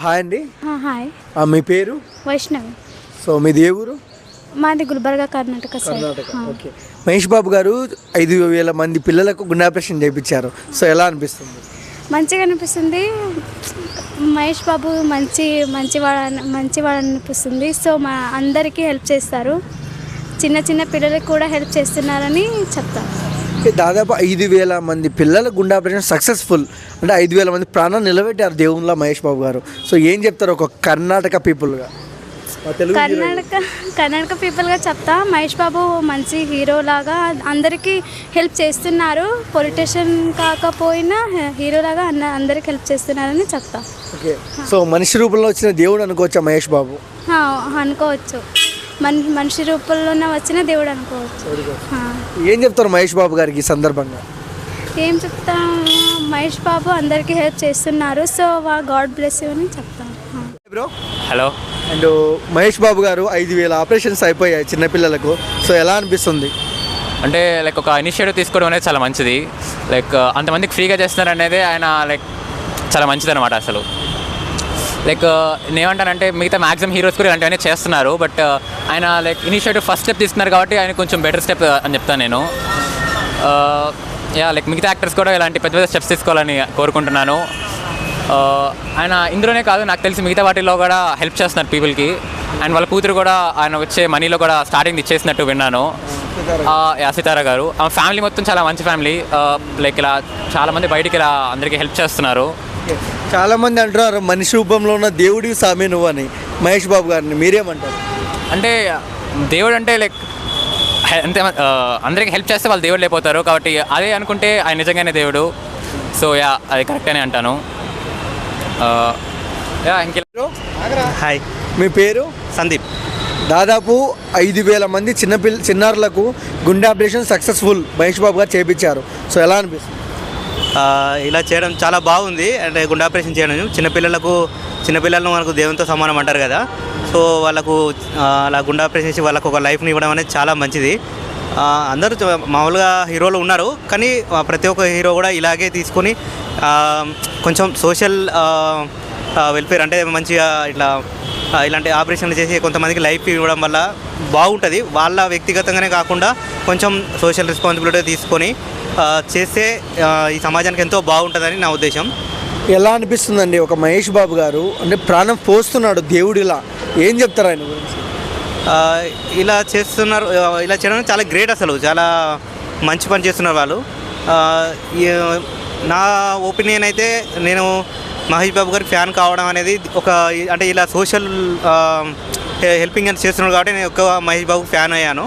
Hi అండి. Hi. మీ పేరు? Vaishnavi. So మీది ఏ ఊరు? మాది గుల్బర్గా, కర్ణాటక సైడ్. ఓకే. మహేష్ బాబు గారు 5,000 మంది పిల్లలకు గుండె ఆపరేషన్ చేయించారు. సో ఎలా అనిపిస్తుంది? మంచిగా అనిపిస్తుంది. మహేష్ బాబు మంచివాడు అనిపిస్తుంది. సో మా అందరికీ హెల్ప్ చేస్తారు. చిన్న చిన్న పిల్లలకు కూడా హెల్ప్ చేస్తున్నారని చెప్తాను. దాదాపు 5,000 మంది పిల్లల గుండె ఆపరేషన్ సక్సెస్ఫుల్. అంటే 5,000 మంది ప్రాణాలు నిలబెట్టారు దేవుళ్ళ మహేష్ బాబు గారు. సో ఏం చెప్తారు ఒక కర్ణాటక పీపుల్గా? కర్ణాటక పీపుల్గా చెప్తా. మహేష్ బాబు మంచి హీరో లాగా అందరికీ హెల్ప్ చేస్తున్నారు. పొలిటీషియన్ కాకపోయినా హీరో లాగా అందరికి హెల్ప్ చేస్తున్నారని చెప్తా. ఓకే. సో మనిషి రూపంలో వచ్చిన దేవుడు అనుకోవచ్చా మహేష్ బాబు? అనుకోవచ్చు. మనిషి రూపంలోనే వచ్చిన దేవుడు అనుకోవచ్చు. ఏం చెప్తారు మహేష్ బాబు గారికి ఈ సందర్భంగా? ఏం చెప్తాం, మహేష్ బాబు అందరికీ హెల్ప్ చేస్తున్నారు. సో గాడ్ బ్లెస్ యూ అని చెప్తాం. Bro hello. And Mahesh Babu గారు 5,000 ఆపరేషన్స్ అయిపోయాయి చిన్నపిల్లలకు. సో ఎలా అనిపిస్తుంది? అంటే లైక్ ఒక ఇనిషియేటివ్ తీసుకోవడం అనేది చాలా మంచిది. లైక్ అంతమందికి ఫ్రీగా చేస్తున్నారు అనేది ఆయన లైక్ చాలా మంచిది అనమాట. అసలు లైక్ నేనేమంటానంటే మిగతా మ్యాక్సిమం హీరోస్ కూడా ఇలాంటివన్నీ చేస్తున్నారు. బట్ ఆయన లైక్ ఇనిషియేటివ్ ఫస్ట్ స్టెప్ తీసుకున్నారు కాబట్టి ఆయన కొంచెం బెటర్ స్టెప్ అని చెప్తాను నేను. లైక్ మిగతా యాక్టర్స్ కూడా ఇలాంటి పెద్ద పెద్ద స్టెప్స్ తీసుకోవాలని కోరుకుంటున్నాను. ఆయన ఇందులోనే కాదు, నాకు తెలిసి మిగతా వాటిల్లో కూడా హెల్ప్ చేస్తున్నారు పీపుల్కి. అండ్ వాళ్ళ కూతురు కూడా ఆయన వచ్చే మనీలో కూడా స్టార్టింగ్ ఇచ్చేసినట్టు విన్నాను. సితారా గారు ఆమె ఫ్యామిలీ మొత్తం చాలా మంచి ఫ్యామిలీ. లైక్ ఇలా చాలామంది బయటికి ఇలా అందరికీ హెల్ప్ చేస్తున్నారు. చాలామంది అంటున్నారు మనిషి రూపంలో ఉన్న దేవుడికి సామి నువ్వు అని మహేష్ బాబు గారిని. మీరేమంటారు? అంటే దేవుడు అంటే లైక్ అంతే, అందరికీ హెల్ప్ చేస్తే వాళ్ళు దేవుడు లేకపోతారు. కాబట్టి అదే అనుకుంటే ఆయన నిజంగానే దేవుడు. సో అది కరెక్ట్ అని అంటాను. హాయ్, మీ పేరు? సందీప్. దాదాపు 5,000 మంది చిన్నారులకు గుండె ఆపరేషన్ సక్సెస్ఫుల్ మహేష్ బాబు గారు చేయించారు. సో ఎలా అనిపిస్తుంది? ఇలా చేయడం చాలా బాగుంది. అంటే గుండె ఆపరేషన్ చేయడం చిన్నపిల్లలను మనకు దేవునితో సమానం అంటారు కదా. సో వాళ్ళకు అలా గుండె ఆపరేషన్ చేసి వాళ్ళకు ఒక లైఫ్ని ఇవ్వడం అనేది చాలా మంచిది. అందరూ మామూలుగా హీరోలు ఉన్నారు, కానీ ప్రతి ఒక్క హీరో కూడా ఇలాగే తీసుకొని కొంచెం సోషల్ వెల్ఫేర్ అంటే మంచిగా ఇలాంటి ఆపరేషన్లు చేసి కొంతమందికి లైఫ్ ఇవ్వడం వల్ల బాగుంటుంది. వాళ్ళ వ్యక్తిగతంగానే కాకుండా కొంచెం సోషల్ రెస్పాన్సిబిలిటీ తీసుకొని చేస్తే ఈ సమాజానికి ఎంతో బాగుంటుందని నా ఉద్దేశం. ఎలా అనిపిస్తుందండి ఒక మహేష్ బాబు గారు అంటే ప్రాణం పోస్తున్నాడు దేవుడిలా, ఏం చెప్తారు ఆయన గురించి? ఇలా చేస్తున్నారు, ఇలా చేయడం చాలా గ్రేట్. అసలు చాలా మంచి పని చేస్తున్నారు వాళ్ళు. నా ఒపీనియన్ అయితే నేను మహేష్ బాబు గారి ఫ్యాన్ కావడం అనేది అంటే ఇలా సోషల్ హెల్పింగ్ అని చేస్తున్నాడు కాబట్టి నేను మహేష్ బాబు ఫ్యాన్ అయ్యాను.